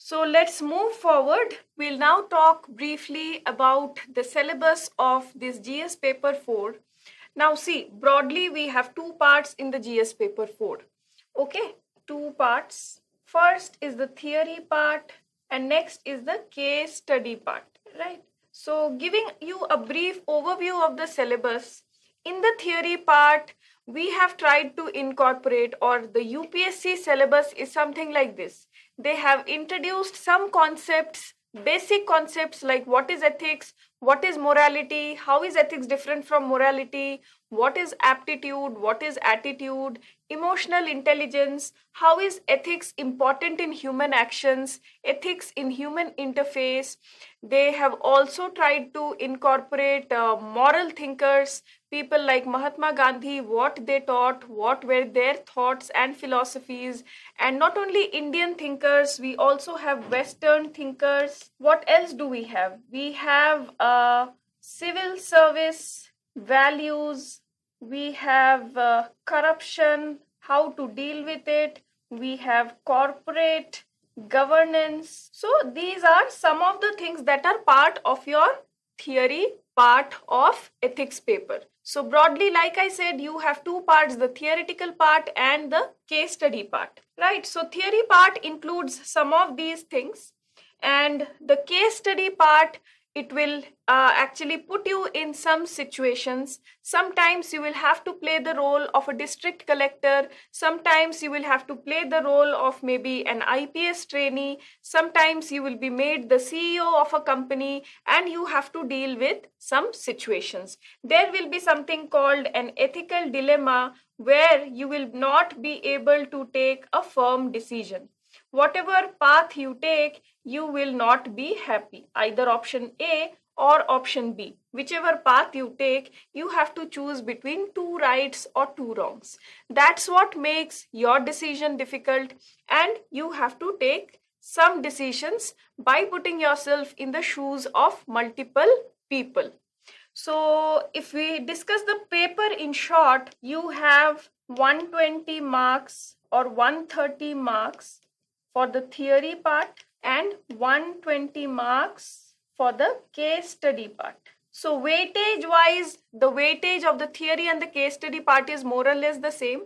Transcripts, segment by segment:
So let's move forward. We'll now talk briefly about the syllabus of this GS paper 4. Now see, broadly we have two parts in the GS paper 4. Okay, two parts. First is the theory part and next is the case study part, right? So giving you a brief overview of the syllabus, in the theory part, we have tried to incorporate, or the UPSC syllabus is something like this. They have introduced some concepts, basic concepts like what is ethics, what is morality, how is ethics different from morality, what is aptitude, what is attitude, emotional intelligence, how is ethics important in human actions, ethics in human interface. They have also tried to incorporate moral thinkers, people like Mahatma Gandhi, what they taught, what were their thoughts and philosophies, and not only Indian thinkers, we also have Western thinkers. What else do we have? We have civil service, values, we have corruption, how to deal with it, we have corporate governance. So these are some of the things that are part of your theory part of ethics paper. So broadly, like I said, you have two parts, the theoretical part and the case study part, right? So theory part includes some of these things, and the case study part, it will actually put you in some situations. Sometimes you will have to play the role of a district collector, sometimes you will have to play the role of maybe an IPS trainee, sometimes you will be made the CEO of a company and you have to deal with some situations. There will be something called an ethical dilemma where you will not be able to take a firm decision. Whatever path you take, you will not be happy. Either option A or option B. Whichever path you take, you have to choose between two rights or two wrongs. That's what makes your decision difficult, and you have to take some decisions by putting yourself in the shoes of multiple people. So, if we discuss the paper in short, you have 120 marks or 130 marks for the theory part and 120 marks for the case study part. So weightage wise, the weightage of the theory and the case study part is more or less the same,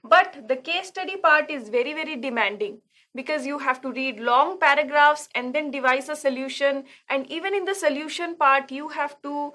but the case study part is very, very demanding because you have to read long paragraphs and then devise a solution, and even in the solution part you have to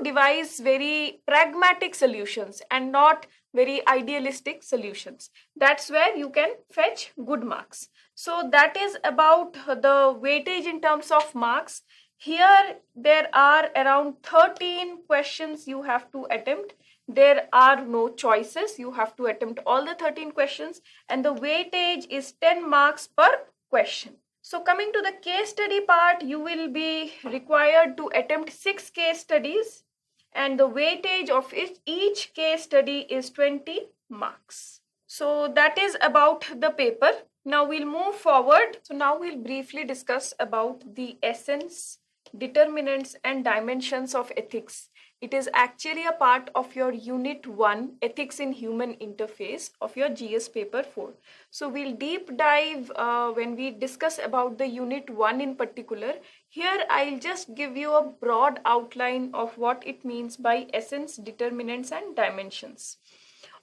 devise very pragmatic solutions and not very idealistic solutions. That's where you can fetch good marks. So that is about the weightage in terms of marks. Here there are around 13 questions you have to attempt. There are no choices. You have to attempt all the 13 questions, and the weightage is 10 marks per question. So coming to the case study part, you will be required to attempt 6 case studies, and the weightage of each case study is 20 marks. So that is about the paper. Now we'll move forward. So now we'll briefly discuss about the essence, determinants and dimensions of ethics. It is actually a part of your unit 1, ethics in human interface, of your GS paper 4. So we'll deep dive when we discuss about the unit 1 in particular. Here I'll just give you a broad outline of what it means by essence, determinants and dimensions.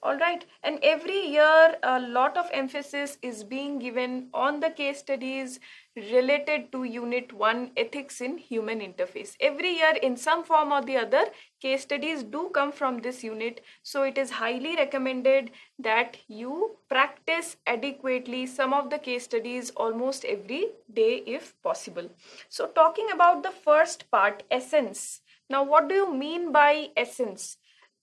All right, and every year a lot of emphasis is being given on the case studies related to unit 1, ethics in human interface. Every year in some form or the other, case studies do come from this unit, so it is highly recommended that you practice adequately some of the case studies almost every day if possible. So talking about the first part, essence. Now what do you mean by essence?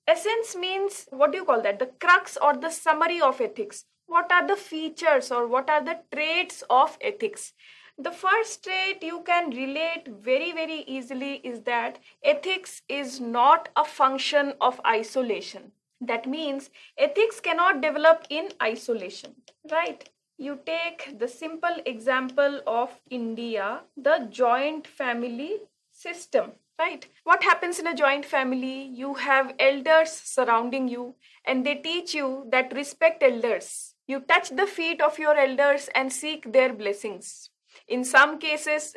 Essence means, what do you call that? The crux or the summary of ethics. What are the features or what are the traits of ethics? The first trait you can relate very, very easily is that ethics is not a function of isolation. That means ethics cannot develop in isolation, right? You take the simple example of India, the joint family system. Right? What happens in a joint family? You have elders surrounding you and they teach you that respect elders. You touch the feet of your elders and seek their blessings. In some cases,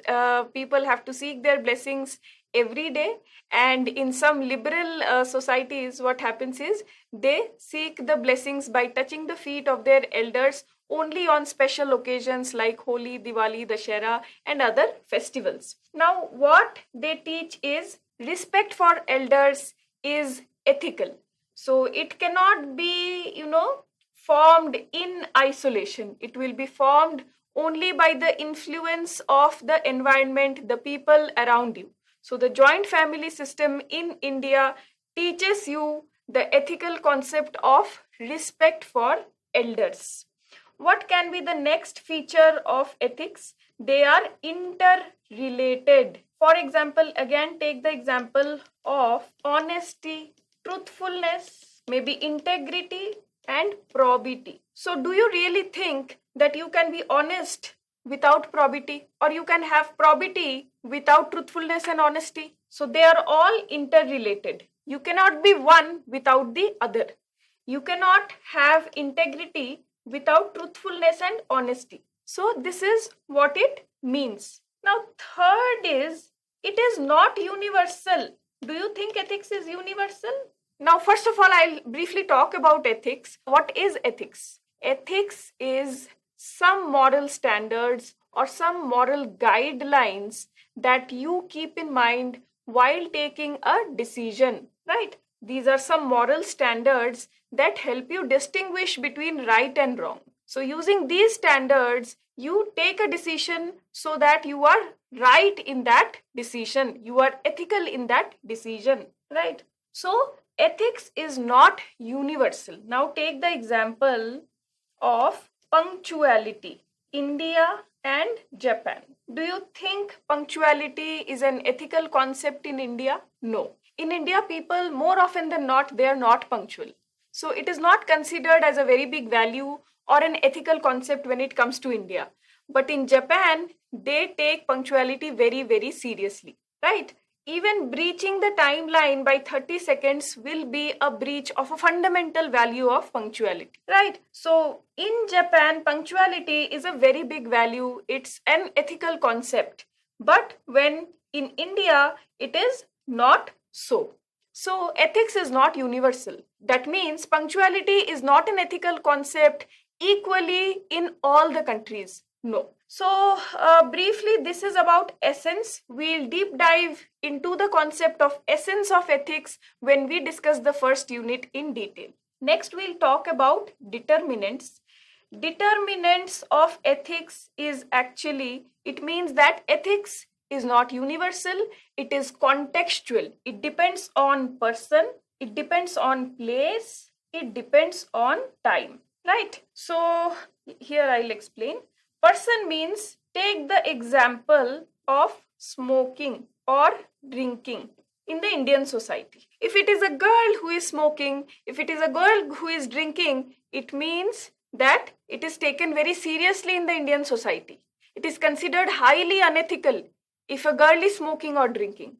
people have to seek their blessings every day, and in some liberal societies, what happens is they seek the blessings by touching the feet of their elders only on special occasions like Holi, Diwali, Dashera, and other festivals. Now, what they teach is respect for elders is ethical. So it cannot be, formed in isolation. It will be formed only by the influence of the environment, the people around you. So the joint family system in India teaches you the ethical concept of respect for elders. What can be the next feature of ethics? They are interrelated. For example, again take the example of honesty, truthfulness, maybe integrity, and probity. So do you really think that you can be honest without probity, or you can have probity without truthfulness and honesty? So they are all interrelated. You cannot be one without the other. You cannot have integrity without truthfulness and honesty. So this is what it means. Now, third is, it is not universal. Do you think ethics is universal? Now, first of all, I'll briefly talk about ethics. What is ethics? Ethics is some moral standards or some moral guidelines that you keep in mind while taking a decision, right? These are some moral standards that help you distinguish between right and wrong. So using these standards, you take a decision so that you are right in that decision. You are ethical in that decision, right? So ethics is not universal. Now take the example of punctuality. India and Japan. Do you think punctuality is an ethical concept in India? No. In India, people more often than not, they are not punctual. So it is not considered as a very big value or an ethical concept when it comes to India. But in Japan, they take punctuality very, very seriously, right? Even breaching the timeline by 30 seconds will be a breach of a fundamental value of punctuality, right? So in Japan, punctuality is a very big value. It's an ethical concept. But when in India, it is not so. So ethics is not universal. That means punctuality is not an ethical concept equally in all the countries. No. So briefly, this is about essence. We'll deep dive into the concept of essence of ethics when we discuss the first unit in detail. Next, we'll talk about determinants. Determinants of ethics is actually, it means that ethics is not universal, it is contextual. It depends on person, it depends on place, it depends on time, right? So here I'll explain. Person means, take the example of smoking or drinking in the Indian society. If it is a girl who is smoking, if it is a girl who is drinking, it means that it is taken very seriously in the Indian society. It is considered highly unethical if a girl is smoking or drinking.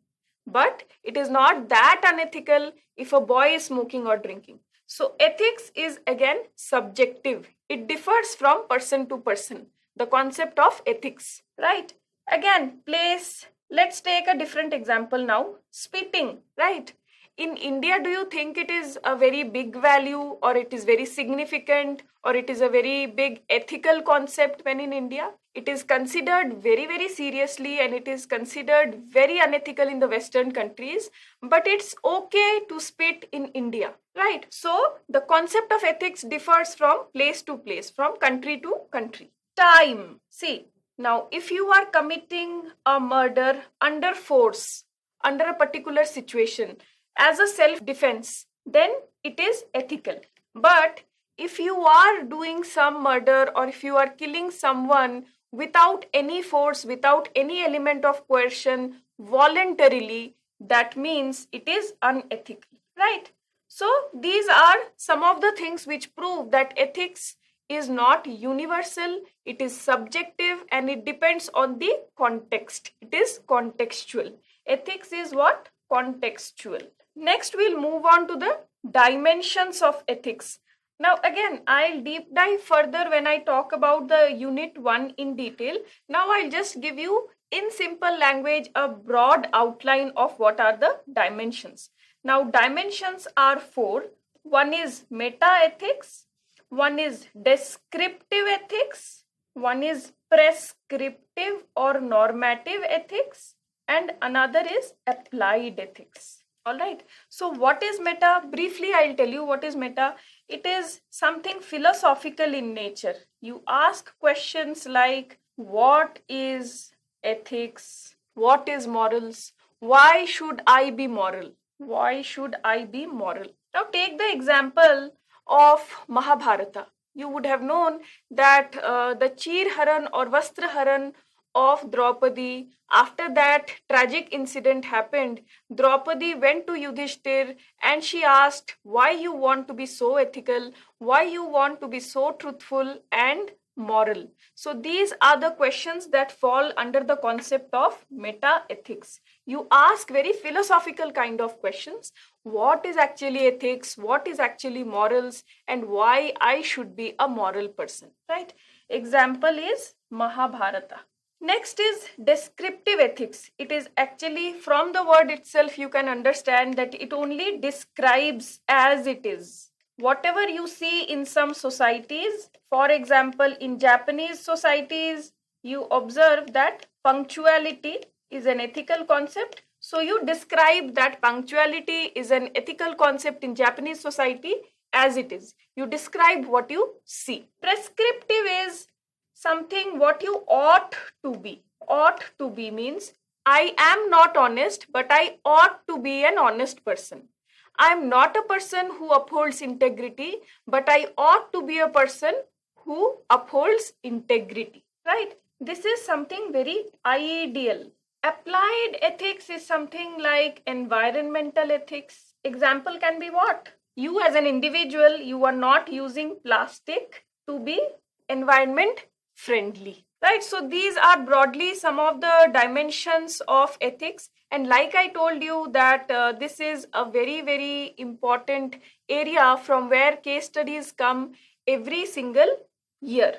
But it is not that unethical if a boy is smoking or drinking. So ethics is again subjective. It differs from person to person. The concept of ethics, right? Again, place. Let's take a different example now. Spitting, right? In India, do you think it is a very big value, or it is very significant, or it is a very big ethical concept when in India? It is considered very, very seriously, and it is considered very unethical in the Western countries, but it's okay to spit in India, right? So the concept of ethics differs from place to place, from country to country. Time. See, now if you are committing a murder under force, under a particular situation, as a self-defense, then it is ethical. But if you are doing some murder, or if you are killing someone without any force, without any element of coercion, voluntarily, that means it is unethical, right? So these are some of the things which prove that ethics is not universal, it is subjective, and it depends on the context. It is contextual. Ethics is what? Contextual. Next, we'll move on to the dimensions of ethics. Now again, I'll deep dive further when I talk about the unit 1 in detail. Now I'll just give you in simple language a broad outline of what are the dimensions. Now dimensions are four. One is meta ethics, one is descriptive ethics, one is prescriptive or normative ethics, and another is applied ethics. All right. So what is meta? Briefly, I'll tell you what is meta. It is something philosophical in nature. You ask questions like what is ethics? What is morals? Why should I be moral? Why should I be moral? Now take the example of Mahabharata. You would have known that the Chirharan or Vastraharan of Draupadi, after that tragic incident happened, Draupadi went to Yudhishthir and she asked why you want to be so ethical, why you want to be so truthful and moral. So these are the questions that fall under the concept of meta ethics. You ask very philosophical kind of questions. What is actually ethics? What is actually morals? And why I should be a moral person, right? Example is Mahabharata. Next is descriptive ethics. It is actually from the word itself, you can understand that it only describes as it is. Whatever you see in some societies, for example, in Japanese societies, you observe that punctuality is an ethical concept. So you describe that punctuality is an ethical concept in Japanese society as it is. You describe what you see. Prescriptive is something what you ought to be. Ought to be means I am not honest, but I ought to be an honest person. I am not a person who upholds integrity, but I ought to be a person who upholds integrity, right? This is something very ideal. Applied ethics is something like environmental ethics. Example can be what? You as an individual, you are not using plastic to be environment friendly, right? So these are broadly some of the dimensions of ethics. And like I told you that this is a very, very important area from where case studies come every single year.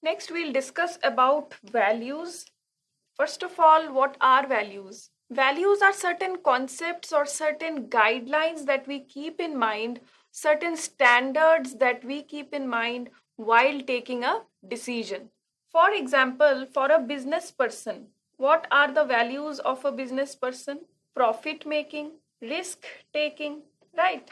Next, we'll discuss about values. First of all, what are values? Values are certain concepts or certain guidelines that we keep in mind, certain standards that we keep in mind while taking a decision. For example, for a business person, what are the values of a business person? Profit making, risk taking, right?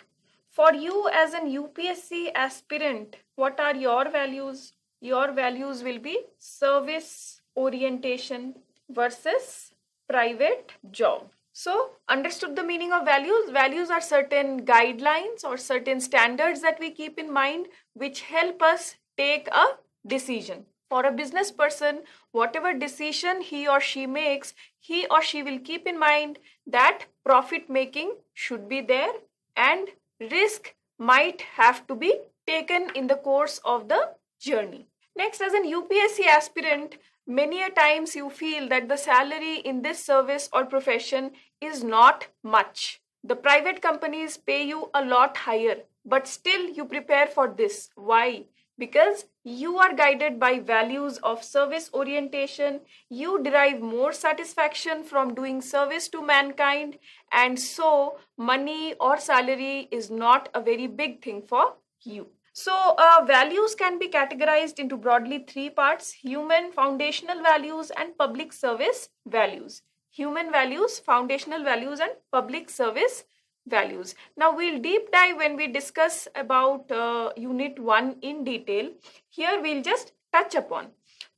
For you as an UPSC aspirant, what are your values? Your values will be service orientation versus private job. So, understood the meaning of values? Values are certain guidelines or certain standards that we keep in mind which help us take a decision. For a business person, whatever decision he or she makes, he or she will keep in mind that profit making should be there and risk might have to be taken in the course of the journey. Next, as an UPSC aspirant, many a times you feel that the salary in this service or profession is not much. The private companies pay you a lot higher, but still you prepare for this. Why? Because you are guided by values of service orientation, you derive more satisfaction from doing service to mankind, and so money or salary is not a very big thing for you. So, values can be categorized into broadly three parts: human, foundational values, and public service values. Human values, foundational values, and public service values. Now we'll deep dive when we discuss about unit 1 in detail. Here we'll just touch upon.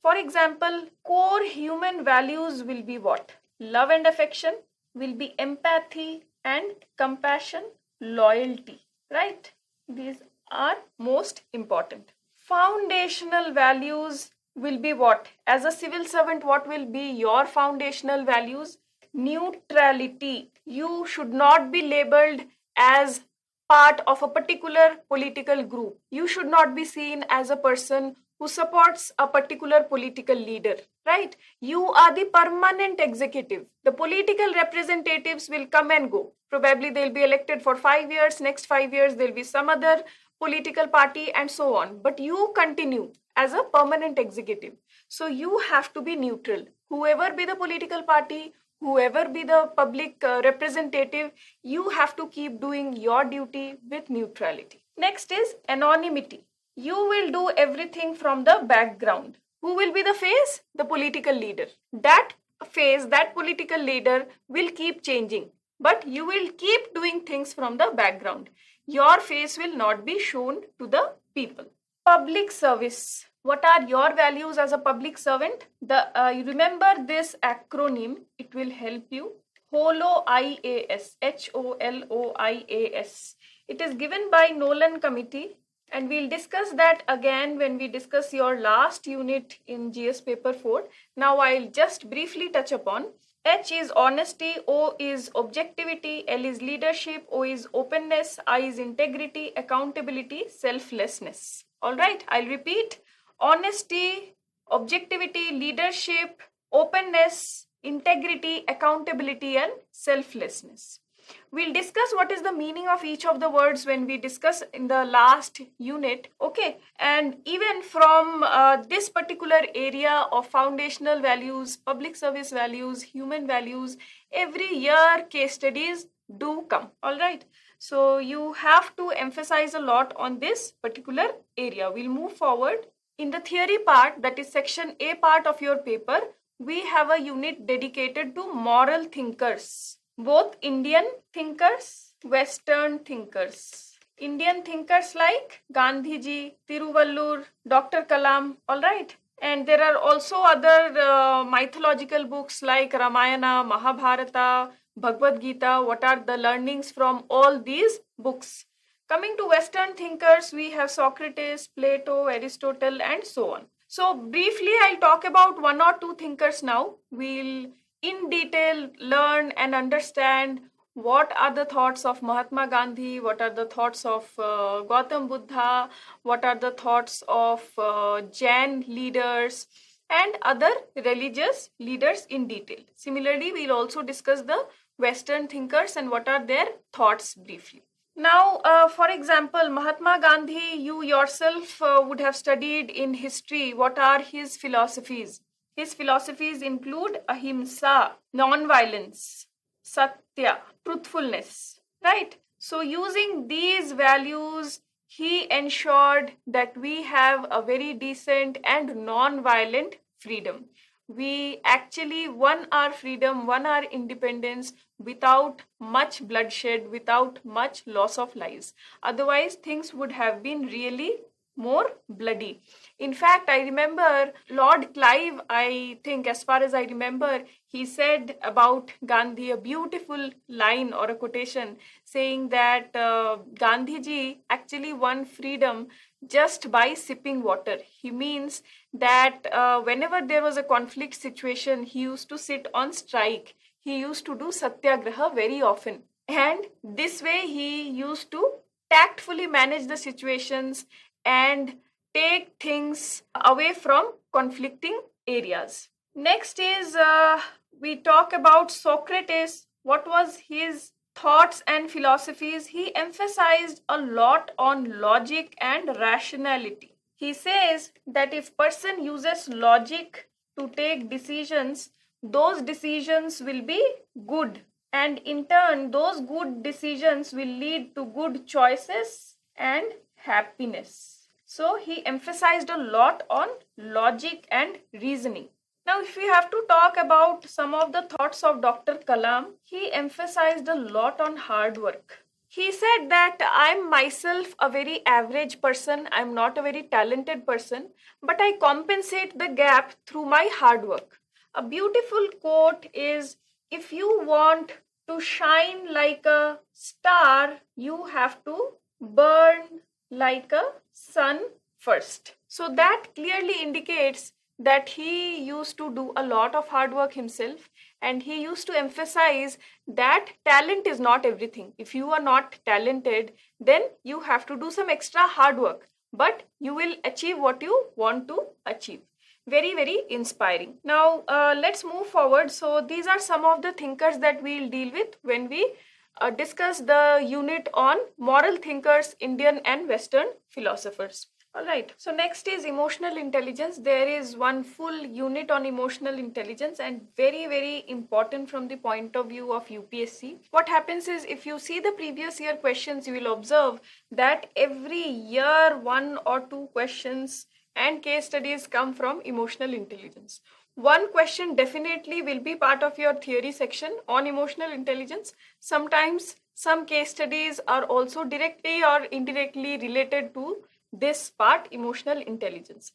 For example, core human values will be what? Love and affection, will be empathy and compassion, loyalty, right? These are most important. Foundational values will be what? As a civil servant, what will be your foundational values? Neutrality. You should not be labeled as part of a particular political group. You should not be seen as a person who supports a particular political leader, right? You are the permanent executive. The political representatives will come and go. Probably they'll be elected for 5 years. Next 5 years, there'll be some other political party and so on, but you continue as a permanent executive. So you have to be neutral. Whoever be the political party, whoever be the public representative, you have to keep doing your duty with neutrality. Next is anonymity. You will do everything from the background. Who will be the face? The political leader. That face, that political leader will keep changing, but you will keep doing things from the background. Your face will not be shown to the people. Public service. What are your values as a public servant? You remember this acronym, it will help you. HOLOIAS, HOLOIAS. It is given by Nolan Committee, and we'll discuss that again when we discuss your last unit in GS paper 4. Now I'll just briefly touch upon. H is honesty, O is objectivity, L is leadership, O is openness, I is integrity, accountability, selflessness. All right, I'll repeat. Honesty, objectivity, leadership, openness, integrity, accountability, and selflessness. We'll discuss what is the meaning of each of the words when we discuss in the last unit, okay? And even from this particular area of foundational values, public service values, human values, every year case studies do come, all right? So you have to emphasize a lot on this particular area. We'll move forward. In the theory part, that is section A part of your paper, we have a unit dedicated to moral thinkers. Both Indian thinkers, Western thinkers. Indian thinkers like Gandhiji, Tiruvallur, Dr. Kalam, all right? And there are also other mythological books like Ramayana, Mahabharata, Bhagavad Gita. What are the learnings from all these books? Coming to Western thinkers, we have Socrates, Plato, Aristotle, and so on. So briefly, I'll talk about one or two thinkers now. We'll in detail learn and understand what are the thoughts of Mahatma Gandhi, what are the thoughts of Gautam Buddha, what are the thoughts of Jain leaders and other religious leaders in detail. Similarly, we'll also discuss the Western thinkers and what are their thoughts briefly. Now, for example, Mahatma Gandhi, you yourself would have studied in history what are his philosophies. His philosophies include ahimsa, non-violence, satya, truthfulness, right? So using these values, he ensured that we have a very decent and non-violent freedom. We actually won our freedom, won our independence without much bloodshed, without much loss of lives. Otherwise, things would have been really more bloody. In fact, I remember Lord Clive, I think, as far as I remember, he said about Gandhi a beautiful line or a quotation saying that Gandhiji actually won freedom just by sipping water. He means that whenever there was a conflict situation, he used to sit on strike. He used to do satyagraha very often. And this way he used to tactfully manage the situations and take things away from conflicting areas. Next is we talk about Socrates. What was his thoughts and philosophies? He emphasized a lot on logic and rationality. He says that if person uses logic to take decisions, those decisions will be good, and in turn those good decisions will lead to good choices and happiness. So he emphasized a lot on logic and reasoning. Now, if we have to talk about some of the thoughts of Dr. Kalam, he emphasized a lot on hard work. He said that I'm myself a very average person, I'm not a very talented person, but I compensate the gap through my hard work. A beautiful quote is, if you want to shine like a star, you have to burn like a sun first. So that clearly indicates that he used to do a lot of hard work himself, and he used to emphasize that talent is not everything. If you are not talented, then you have to do some extra hard work, but you will achieve what you want to achieve. Very, very inspiring. Now, let's move forward. So these are some of the thinkers that we'll deal with when we discuss the unit on moral thinkers, Indian and Western philosophers. All right. So next is emotional intelligence. There is one full unit on emotional intelligence and very, very important from the point of view of UPSC. What happens is if you see the previous year questions, you will observe that every year 1 or 2 questions and case studies come from emotional intelligence. One question definitely will be part of your theory section on emotional intelligence. Sometimes some case studies are also directly or indirectly related to this part, emotional intelligence.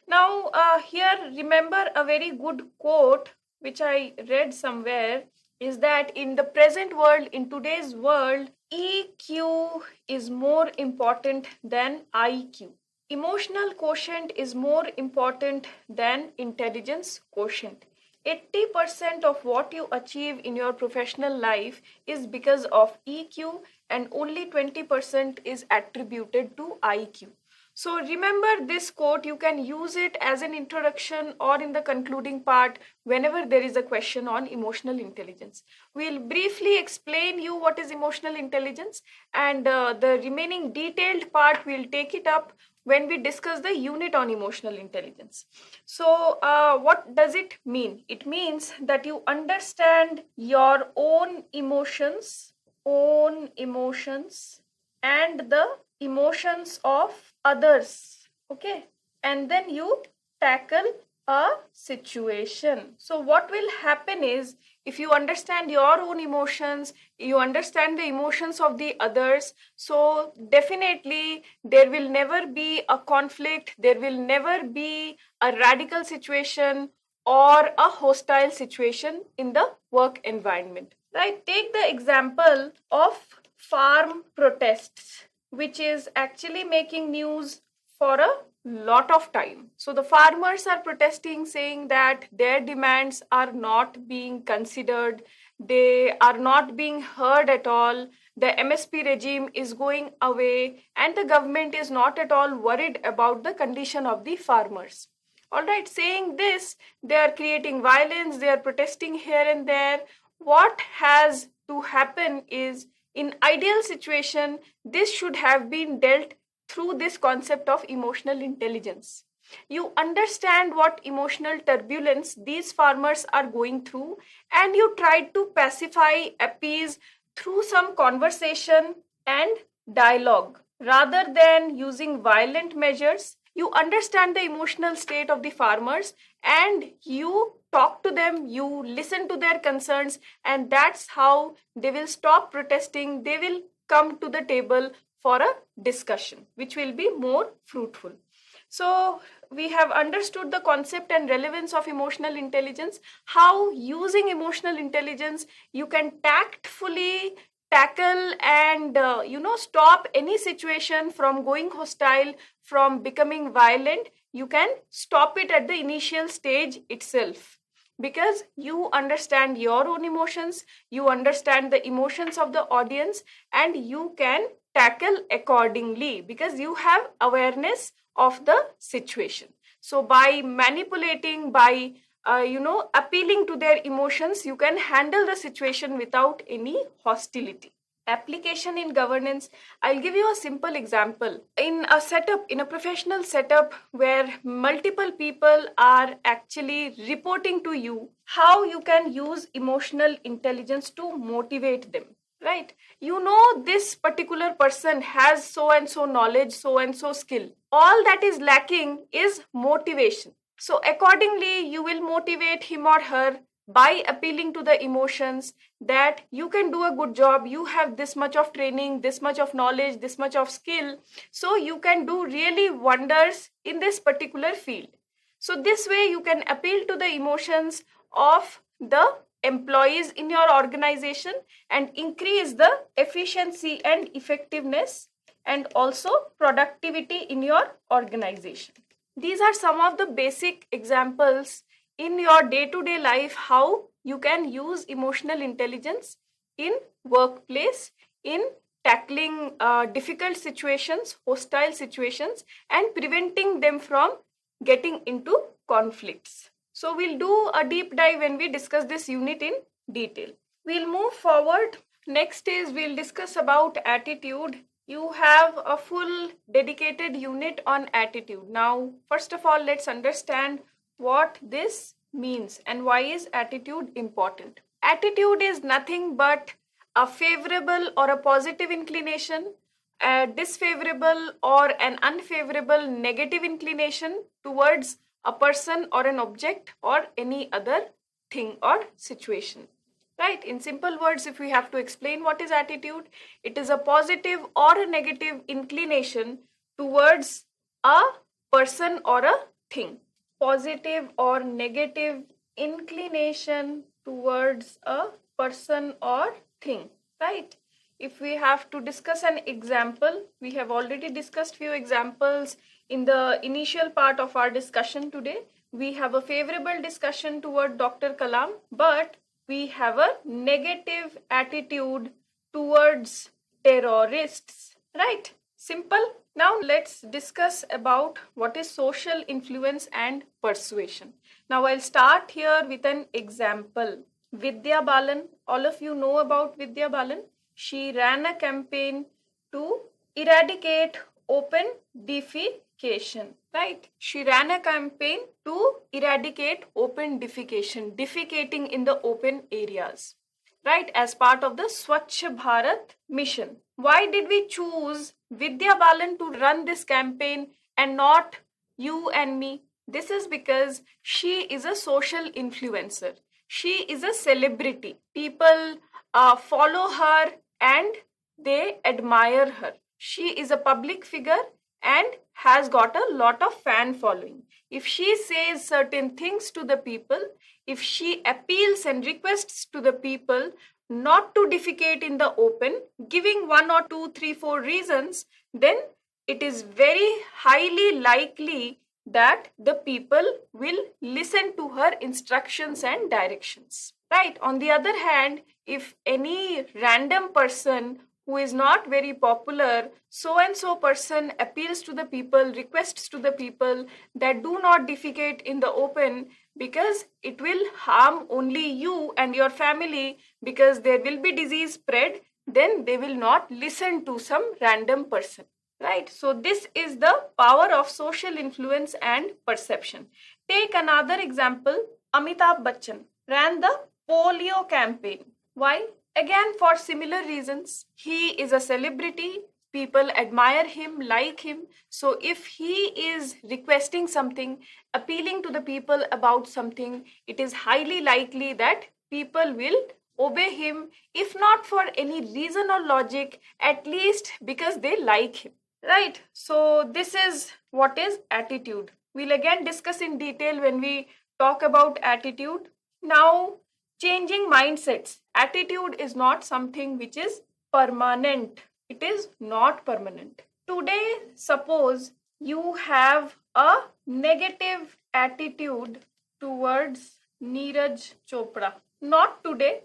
Now, here remember a very good quote which I read somewhere is that in the present world, in today's world, EQ is more important than IQ. Emotional quotient is more important than intelligence quotient. 80% of what you achieve in your professional life is because of EQ and only 20% is attributed to IQ. So remember this quote, you can use it as an introduction or in the concluding part whenever there is a question on emotional intelligence. We'll briefly explain you what is emotional intelligence and the remaining detailed part we'll take it up when we discuss the unit on emotional intelligence. So what does it mean? It means that you understand your own emotions and the emotions of others, okay, and then you tackle a situation. So what will happen is if you understand your own emotions, you understand the emotions of the others, so definitely there will never be a conflict, there will never be a radical situation or a hostile situation in the work environment, right? Take the example of farm protests, which is actually making news for a lot of time. So the farmers are protesting saying that their demands are not being considered, they are not being heard at all, the MSP regime is going away and the government is not at all worried about the condition of the farmers. All right, saying this, they are creating violence, they are protesting here and there. What has to happen is in ideal situation, this should have been dealt through this concept of emotional intelligence. You understand what emotional turbulence these farmers are going through and you try to pacify, appease through some conversation and dialogue rather than using violent measures. You understand the emotional state of the farmers and you talk to them, you listen to their concerns, and that's how they will stop protesting. They will come to the table for a discussion, which will be more fruitful. So, we have understood the concept and relevance of emotional intelligence, how using emotional intelligence you can tactfully tackle and stop any situation from going hostile, from becoming violent. You can stop it at the initial stage itself because you understand your own emotions, you understand the emotions of the audience, and you can tackle accordingly because you have awareness of the situation. So by manipulating, by appealing to their emotions, you can handle the situation without any hostility. Application in governance, I'll give you a simple example. In a setup, in a professional setup where multiple people are actually reporting to you, how you can use emotional intelligence to motivate them, right? You know this particular person has so and so knowledge, so and so skill. All that is lacking is motivation. So accordingly you will motivate him or her by appealing to the emotions that you can do a good job, you have this much of training, this much of knowledge, this much of skill, so you can do really wonders in this particular field. So this way you can appeal to the emotions of the employees in your organization and increase the efficiency and effectiveness and also productivity in your organization. These are some of the basic examples in your day-to-day life how you can use emotional intelligence in workplace, in tackling difficult situations, hostile situations, and preventing them from getting into conflicts. So we'll do a deep dive when we discuss this unit in detail. We'll move forward Next is we'll discuss about attitude. You have a full dedicated unit on attitude. Now, first of all, let's understand what this means and why is attitude important. Attitude is nothing but a favorable or a positive inclination, a disfavorable or an unfavorable negative inclination towards a person or an object or any other thing or situation. Right? In simple words, if we have to explain what is attitude, it is a positive or a negative inclination towards a person or a thing. Positive or negative inclination towards a person or thing. Right? If we have to discuss an example, we have already discussed few examples in the initial part of our discussion today. We have a favorable discussion toward Dr. Kalam, but we have a negative attitude towards terrorists, right? Simple. Now let's discuss about what is social influence and persuasion. Now I'll start here with an example. Vidya Balan, all of you know about Vidya Balan. She ran a campaign to eradicate open defecation, right? She ran a campaign to eradicate open defecation, defecating in the open areas, right? As part of the Swachh Bharat mission. Why did we choose Vidya Balan to run this campaign and not you and me? This is because she is a social influencer. She is a celebrity. People follow her and they admire her. She is a public figure and has got a lot of fan following. If she says certain things to the people, if she appeals and requests to the people not to defecate in the open, giving 1 or 2, 3, 4 reasons, then it is very highly likely that the people will listen to her instructions and directions. Right? On the other hand, if any random person who is not very popular, so and so person appeals to the people, requests to the people that do not defecate in the open because it will harm only you and your family, because there will be disease spread, then they will not listen to some random person. Right? So this is the power of social influence and perception. Take another example. Amitabh Bachchan ran the polio campaign. Why? Again, for similar reasons. He is a celebrity. People admire him, like him. So if he is requesting something, appealing to the people about something, it is highly likely that people will obey him, if not for any reason or logic, at least because they like him. Right? So this is what is attitude. We'll again discuss in detail when we talk about attitude. Now, changing mindsets. Attitude is not something which is permanent. It is not permanent. Today, suppose you have a negative attitude towards Neeraj Chopra. Not today,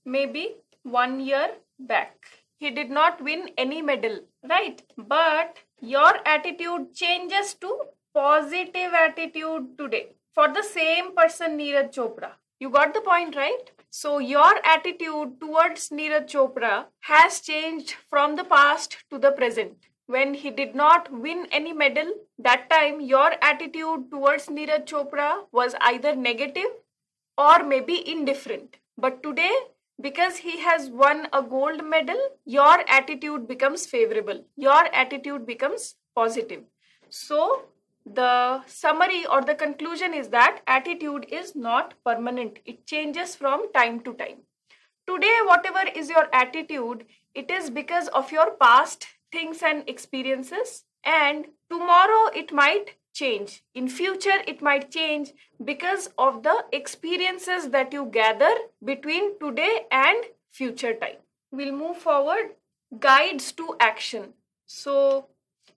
maybe 1 year back. He did not win any medal, right? But your attitude changes to positive attitude today for the same person, Neeraj Chopra. You got the point, right? So your attitude towards Neeraj Chopra has changed from the past to the present. When he did not win any medal, that time your attitude towards Neeraj Chopra was either negative or maybe indifferent. But today, because he has won a gold medal, your attitude becomes favorable. Your attitude becomes positive. So, the summary or the conclusion is that attitude is not permanent. It changes from time to time. Today, whatever is your attitude, it is because of your past things and experiences, and tomorrow it might change. In future, it might change because of the experiences that you gather between today and future time. We'll move forward. Guides to action. So,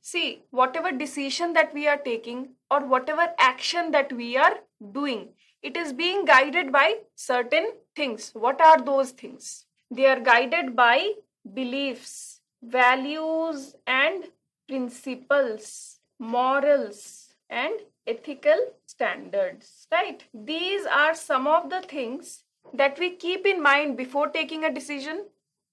see, whatever decision that we are taking or whatever action that we are doing, it is being guided by certain things. What are those things? They are guided by beliefs, values, and principles, morals, and ethical standards, right? These are some of the things that we keep in mind before taking a decision.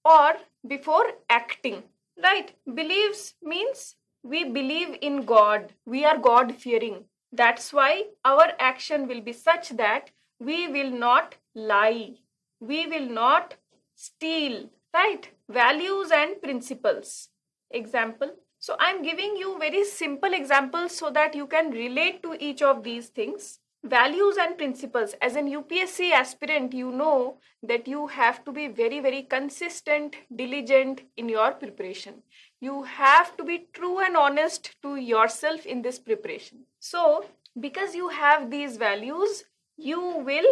or before acting, right? Beliefs means we believe in God. We are God fearing. That's why our action will be such that we will not lie. We will not steal, right? Values and principles. Example. So I'm giving you very simple examples so that you can relate to each of these things. Values and principles. As an UPSC aspirant, you know that you have to be very, very consistent, diligent in your preparation. You have to be true and honest to yourself in this preparation. So, because you have these values, you will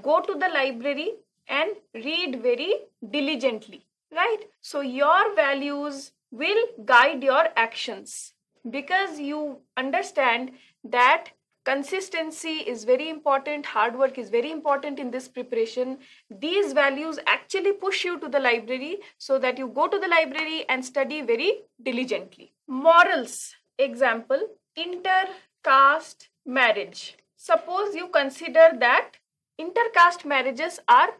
go to the library and read very diligently, right? So, your values will guide your actions because you understand that consistency is very important, hard work is very important in this preparation. These values actually push you to the library so that you go to the library and study very diligently. Morals. Example, intercaste marriage. Suppose you consider that intercaste marriages are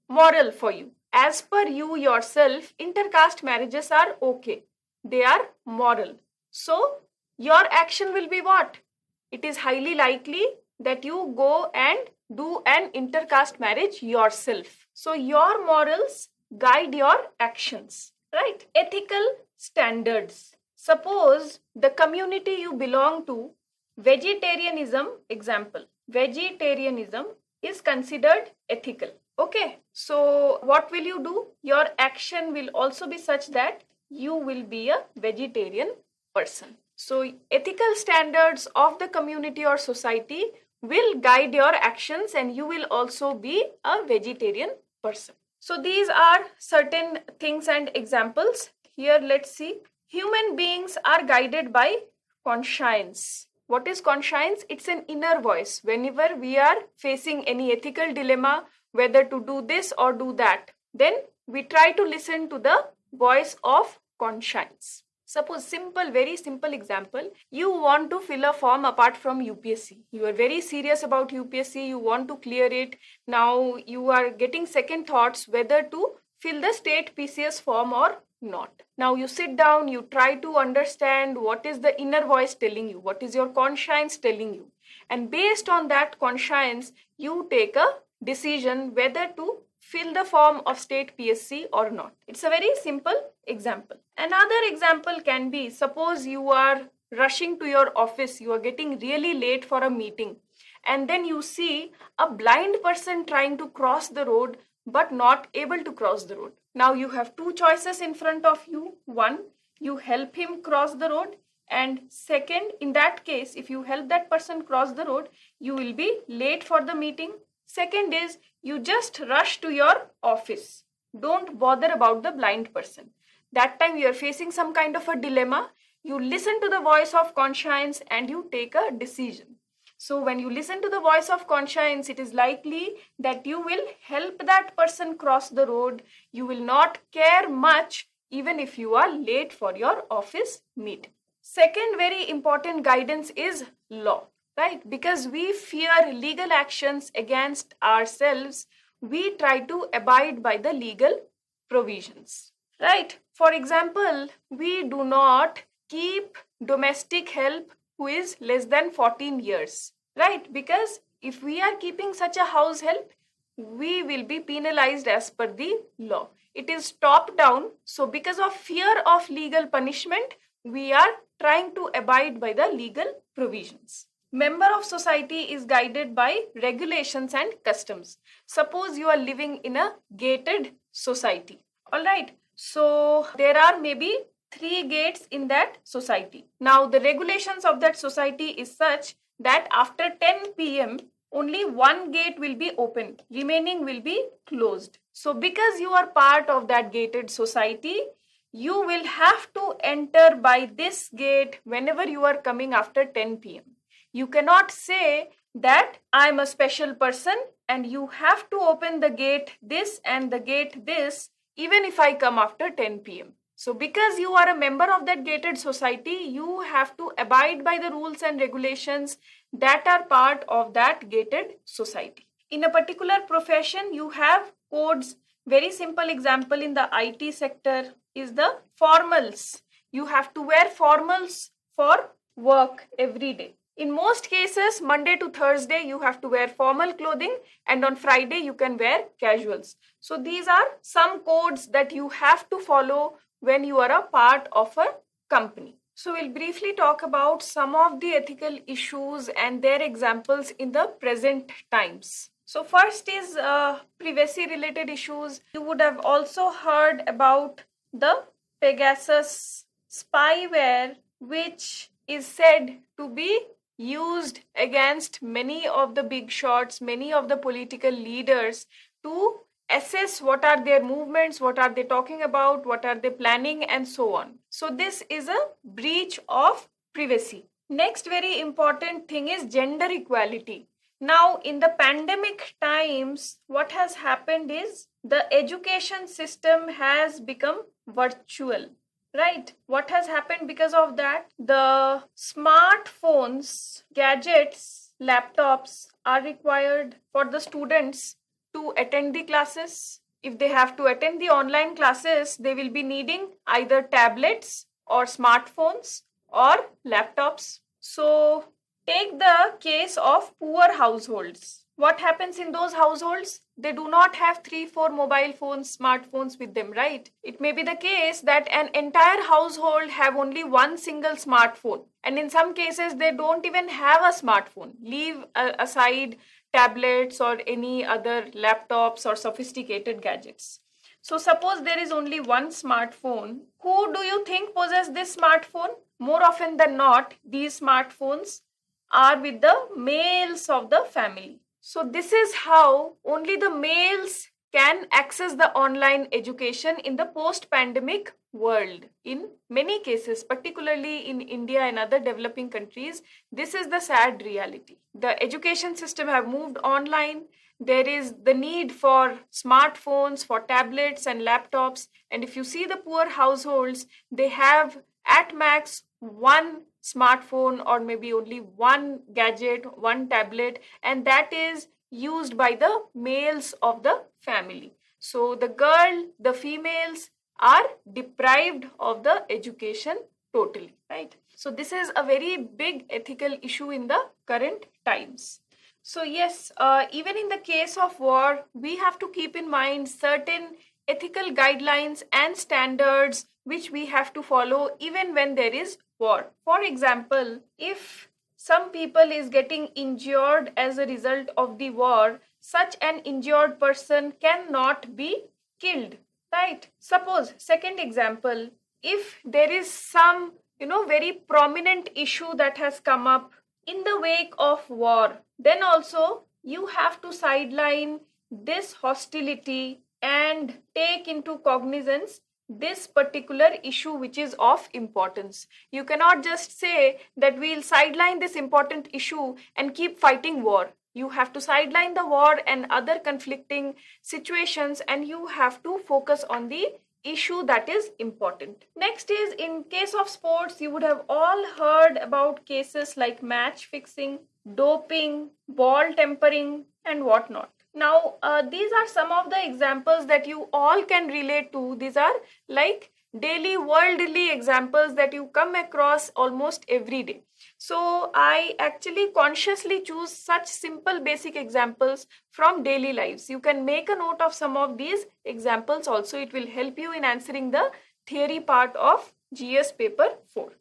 moral for you. As per you yourself, intercaste marriages are okay. They are moral. So, your action will be what? It is highly likely that you go and do an intercaste marriage yourself. So, your morals guide your actions, right? Ethical standards. Suppose the community you belong to, vegetarianism, example, vegetarianism is considered ethical. Okay, so what will you do? Your action will also be such that you will be a vegetarian person. So, ethical standards of the community or society will guide your actions and you will also be a vegetarian person. So, these are certain things and examples. Here, let's see. Human beings are guided by conscience. What is conscience? It's an inner voice. Whenever we are facing any ethical dilemma, whether to do this or do that, then we try to listen to the voice of conscience. Suppose very simple example, you want to fill a form apart from UPSC. You are very serious about UPSC, you want to clear it. Now you are getting second thoughts whether to fill the state PCS form or not. Now you sit down, you try to understand what is the inner voice telling you, what is your conscience telling you. And based on that conscience, you take a decision whether to fill the form of state PSC or not. It's a very simple example. Another example can be, suppose you are rushing to your office, you are getting really late for a meeting, and then you see a blind person trying to cross the road but not able to cross the road. Now you have two choices in front of you. One, you help him cross the road, and second, in that case, if you help that person cross the road, you will be late for the meeting. Second is, you just rush to your office. Don't bother about the blind person. That time you are facing some kind of a dilemma. You listen to the voice of conscience and you take a decision. So when you listen to the voice of conscience, it is likely that you will help that person cross the road. You will not care much even if you are late for your office meeting. Second very important guidance is law. Right? Because we fear legal actions against ourselves, we try to abide by the legal provisions. Right? For example, we do not keep domestic help who is less than 14 years. Right? Because if we are keeping such a house help, we will be penalized as per the law. It is top down. So because of fear of legal punishment, we are trying to abide by the legal provisions. Member of society is guided by regulations and customs. Suppose you are living in a gated society. All right. So there are maybe 3 gates in that society. Now the regulations of that society is such that after 10 p.m. only 1 gate will be open. Remaining will be closed. So because you are part of that gated society, you will have to enter by this gate whenever you are coming after 10 p.m. You cannot say that I am a special person and you have to open the gate this and the gate this even if I come after 10 p.m. So because you are a member of that gated society, you have to abide by the rules and regulations that are part of that gated society. In a particular profession, you have codes Very simple example in the IT sector is the formals. You have to wear formals for work every day. In most cases, Monday to Thursday, you have to wear formal clothing, and on Friday, you can wear casuals. So these are some codes that you have to follow when you are a part of a company. So we'll briefly talk about some of the ethical issues and their examples in the present times. So first is privacy related issues. You would have also heard about the Pegasus spyware, which is said to be used against many of the big shots, many of the political leaders to assess what are their movements, what are they talking about, what are they planning, and so on. So this is a breach of privacy. Next very important thing is gender equality. Now, in the pandemic times, what has happened is the education system has become virtual, right? What has happened because of that? The smartphones, gadgets, laptops are required for the students to attend the classes. If they have to attend the online classes, they will be needing either tablets or smartphones or laptops. So take the case of poor households. What happens in those households? They do not have 3-4 mobile phones, smartphones with them, right? It may be the case that an entire household have only one single smartphone. And in some cases, they don't even have a smartphone. Leave aside tablets or any other laptops or sophisticated gadgets. So suppose there is only one smartphone. Who do you think possesses this smartphone? More often than not, these smartphones are with the males of the family. So this is how only the males can access the online education in the post-pandemic world. In many cases, particularly in India and other developing countries, this is the sad reality. The education system have moved online. There is the need for smartphones, for tablets and laptops. And if you see the poor households, they have at max one smartphone or maybe only one gadget, one tablet, and that is used by the males of the family. So the girl, the females are deprived of the education totally, right? So this is a very big ethical issue in the current times. So yes, even in the case of war, we have to keep in mind certain ethical guidelines and standards which we have to follow even when there is war. For example, if some people is getting injured as a result of the war, such an injured person cannot be killed, right? Suppose, second example, if there is some very prominent issue that has come up in the wake of war, then also you have to sideline this hostility and take into cognizance this particular issue which is of importance. You cannot just say that we'll sideline this important issue and keep fighting war. You have to sideline the war and other conflicting situations, and you have to focus on the issue that is important. Next is, in case of sports, you would have all heard about cases like match fixing, doping, ball tampering, and whatnot. Now, these are some of the examples that you all can relate to. These are like daily worldly examples that you come across almost every day. So I actually consciously choose such simple basic examples from daily lives. You can make a note of some of these examples also. It will help you in answering the theory part of GS paper 4.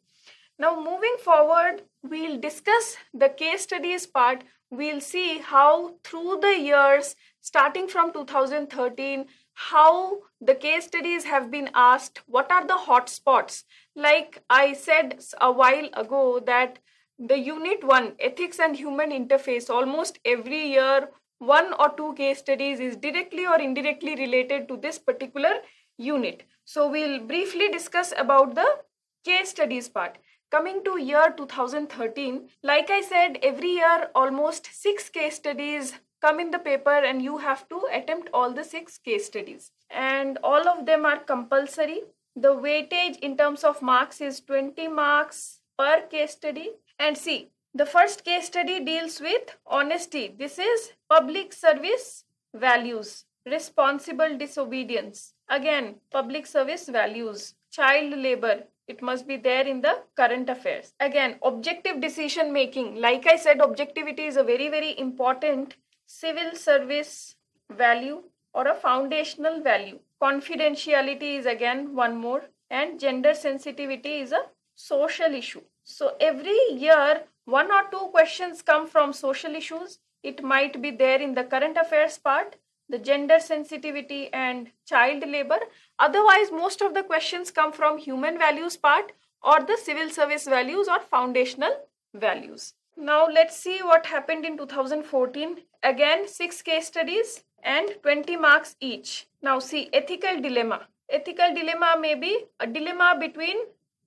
Now moving forward, we'll discuss the case studies part. We'll see how through the years, starting from 2013, how the case studies have been asked, what are the hot spots? Like I said a while ago that the unit 1, ethics and human interface, almost every year, 1 or 2 case studies is directly or indirectly related to this particular unit. So we'll briefly discuss about the case studies part. Coming to year 2013, like I said, every year almost 6 case studies come in the paper and you have to attempt all the 6 case studies. And all of them are compulsory. The weightage in terms of marks is 20 marks per case study. And see, the first case study deals with honesty. This is public service values. responsible disobedience, again public service values, child labor, it must be there in the current affairs. Again, objective decision making, like I said, objectivity is a very, very important civil service value or a foundational value. Confidentiality is again one more, and gender sensitivity is a social issue. So every year, one or two questions come from social issues. It might be there in the current affairs part, the gender sensitivity and child labor. Otherwise, most of the questions come from human values part or the civil service values or foundational values. Now let's see what happened in 2014. Again, 6 case studies and 20 marks each. Now see, ethical dilemma. Ethical dilemma may be a dilemma between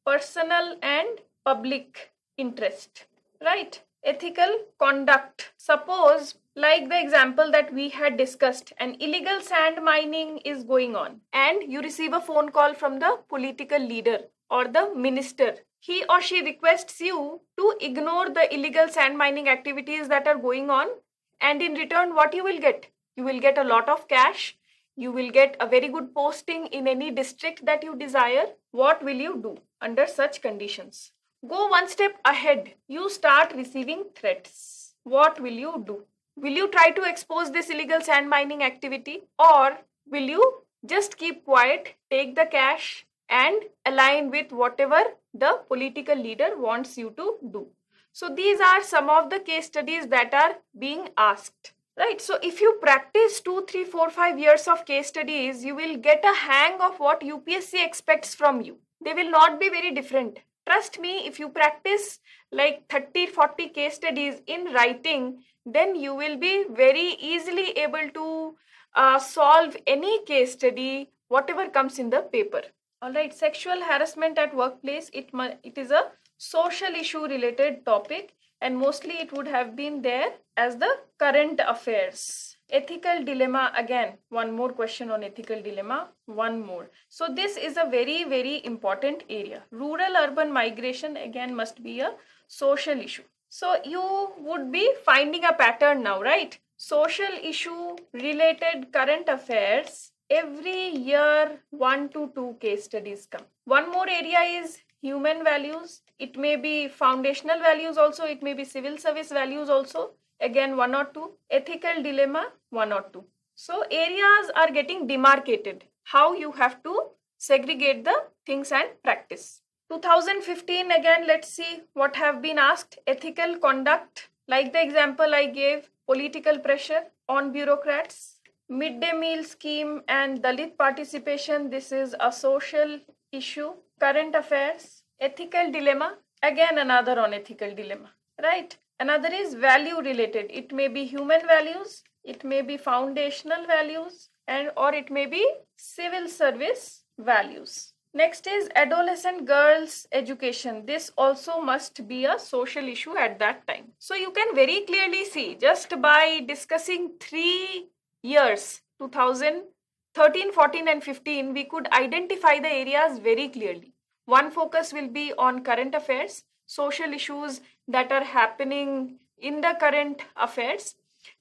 personal and public interest, right? Ethical conduct. Suppose, like the example that we had discussed, an illegal sand mining is going on and you receive a phone call from the political leader or the minister. He or she requests you to ignore the illegal sand mining activities that are going on, and in return, what you will get? You will get a lot of cash. You will get a very good posting in any district that you desire. What will you do under such conditions? Go one step ahead. You start receiving threats. What will you do? Will you try to expose this illegal sand mining activity, or will you just keep quiet, take the cash and align with whatever the political leader wants you to do? So these are some of the case studies that are being asked. Right, so if you practice 2, 3, 4, 5 years of case studies, you will get a hang of what UPSC expects from you. They will not be very different. Trust me, if you practice like 30, 40 case studies in writing, then you will be very easily able to solve any case study, whatever comes in the paper. All right, sexual harassment at workplace, it is a social issue related topic, and mostly it would have been there as the current affairs. Ethical dilemma, again, one more question on ethical dilemma, one more. So this is a very, very important area. Rural-urban migration, again, must be a social issue. So you would be finding a pattern now, right? Social issue related current affairs, every year 1 to 2 case studies come. One more area is human values. It may be foundational values also, it may be civil service values also. Again, 1 or 2. Ethical dilemma, 1 or 2. So areas are getting demarcated. How you have to segregate the things and practice. 2015, again, let's see what have been asked. Ethical conduct, like the example I gave, political pressure on bureaucrats. Midday meal scheme and Dalit participation, this is a social issue. Current affairs, ethical dilemma, again another on ethical dilemma, right? Another is value related. It may be human values, it may be foundational values, and or it may be civil service values. Next is adolescent girls' education. This also must be a social issue at that time. So you can very clearly see, just by discussing 3 years, 2013, 14 and 15, we could identify the areas very clearly. One focus will be on current affairs, social issues that are happening in the current affairs.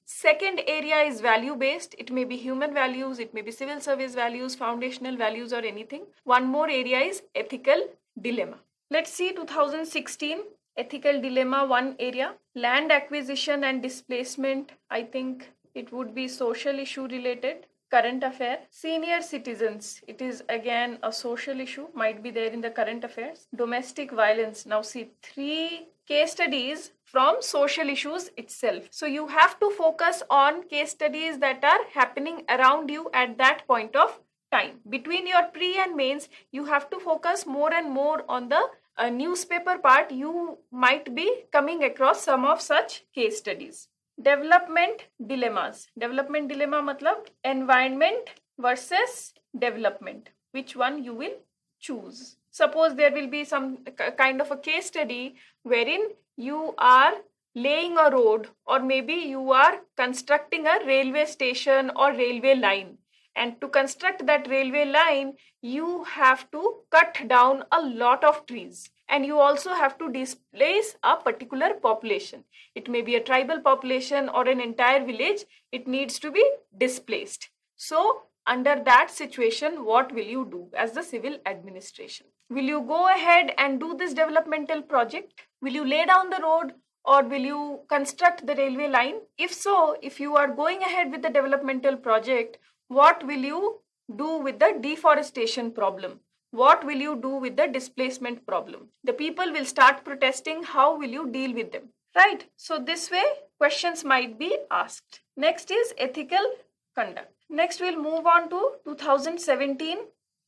Second area is value based. It may be human values, it may be civil service values, foundational values or anything. One more area is ethical dilemma. Let's see 2016 ethical dilemma, one area. Land acquisition and displacement, I think it would be social issue related. Current affair. Senior citizens, it is again a social issue, might be there in the current affairs. Domestic violence, now see 3 case studies from social issues itself. So you have to focus on case studies that are happening around you at that point of time. Between your pre and mains, you have to focus more and more on the newspaper part. You might be coming across some of such case studies. Development dilemmas. Development dilemma matlab environment versus development. Which one you will choose? Suppose there will be some kind of a case study wherein you are laying a road, or maybe you are constructing a railway station or railway line. And to construct that railway line, you have to cut down a lot of trees. And you also have to displace a particular population. It may be a tribal population or an entire village. It needs to be displaced. So under that situation, what will you do as the civil administration? Will you go ahead and do this developmental project? Will you lay down the road, or will you construct the railway line? If so, if you are going ahead with the developmental project, what will you do with the deforestation problem? What will you do with the displacement problem? The people will start protesting. How will you deal with them? Right? So this way, questions might be asked. Next is ethical conduct. Next, we'll move on to 2017.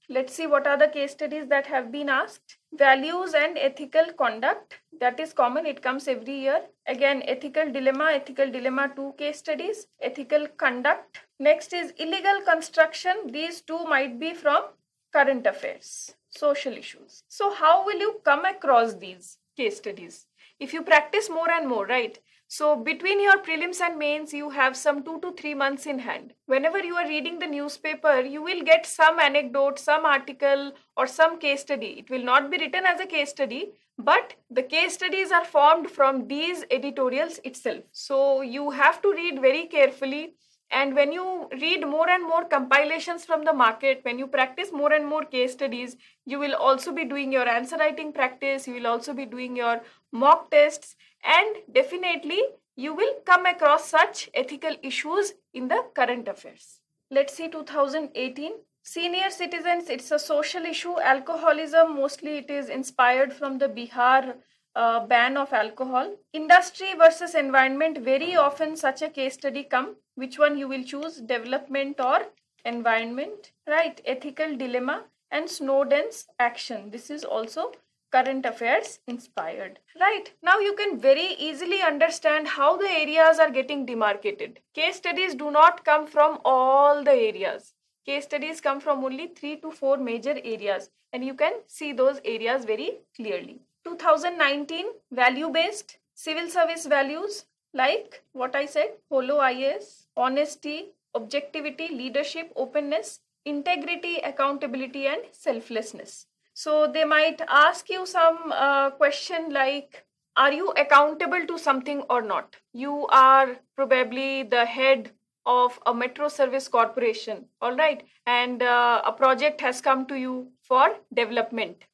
Let's see what are the case studies that have been asked. Values and ethical conduct. That is common. It comes every year. Again, ethical dilemma 2 case studies. Ethical conduct. Next is illegal construction. These two might be from current affairs, social issues. So how will you come across these case studies? If you practice more and more, right? So between your prelims and mains, you have some 2 to 3 months in hand. Whenever you are reading the newspaper, you will get some anecdote, some article, or some case study. It will not be written as a case study, but the case studies are formed from these editorials itself. So you have to read very carefully. And when you read more and more compilations from the market, when you practice more and more case studies, you will also be doing your answer writing practice, you will also be doing your mock tests, and definitely you will come across such ethical issues in the current affairs. Let's see 2018. Senior citizens, it's a social issue. Alcoholism, mostly it is inspired from the Bihar ban of alcohol. Industry versus environment, very often such a case study come. Which one you will choose, development or environment, right? Ethical dilemma and Snowden's action. This is also current affairs inspired, right? Now you can very easily understand how the areas are getting demarcated. Case studies do not come from all the areas. Case studies come from only 3 to 4 major areas, and you can see those areas very clearly. 2019, value-based civil service values, like what I said, HOLO IAS, honesty, objectivity, leadership, openness, integrity, accountability, and selflessness. So they might ask you some question like, are you accountable to something or not? You are probably the head of a metro service corporation, all right, and a project has come to you for development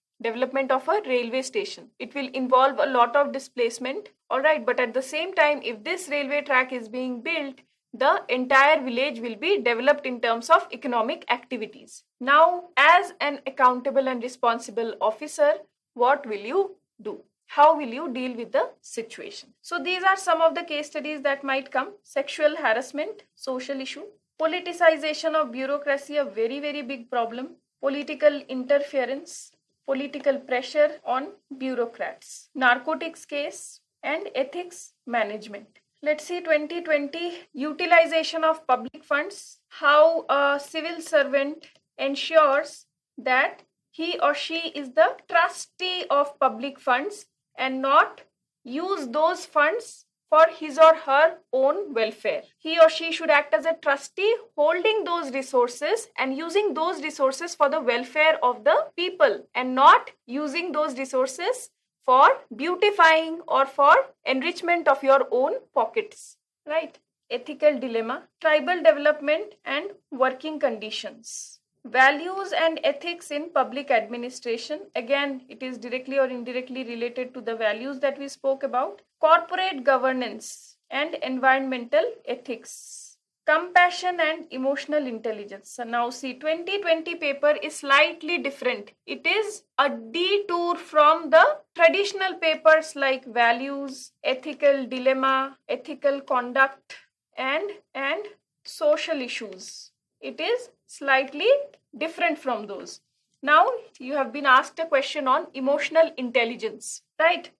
of a railway station. It will involve a lot of displacement, all right, but at the same time, if this railway track is being built, the entire village will be developed in terms of economic activities. Now, as an accountable and responsible officer, what will you do? How will you deal with the situation? So these are some of the case studies that might come. Sexual harassment, social issue. Politicization of bureaucracy, a very, very big problem. Political interference, political pressure on bureaucrats. Narcotics case and ethics management. Let's see 2020, utilization of public funds. How a civil servant ensures that he or she is the trustee of public funds and not use those funds for his or her own welfare. He or she should act as a trustee, holding those resources and using those resources for the welfare of the people, and not using those resources for beautifying or for enrichment of your own pockets, right? Ethical dilemma, tribal development and working conditions. Values and ethics in public administration. Again, it is directly or indirectly related to the values that we spoke about. Corporate governance and environmental ethics. Compassion and emotional intelligence. So now see, 2020 paper is slightly different. It is a detour from the traditional papers like values, ethical dilemma, ethical conduct, and social issues. It is slightly different from those. Now you have been asked a question on emotional intelligence, right?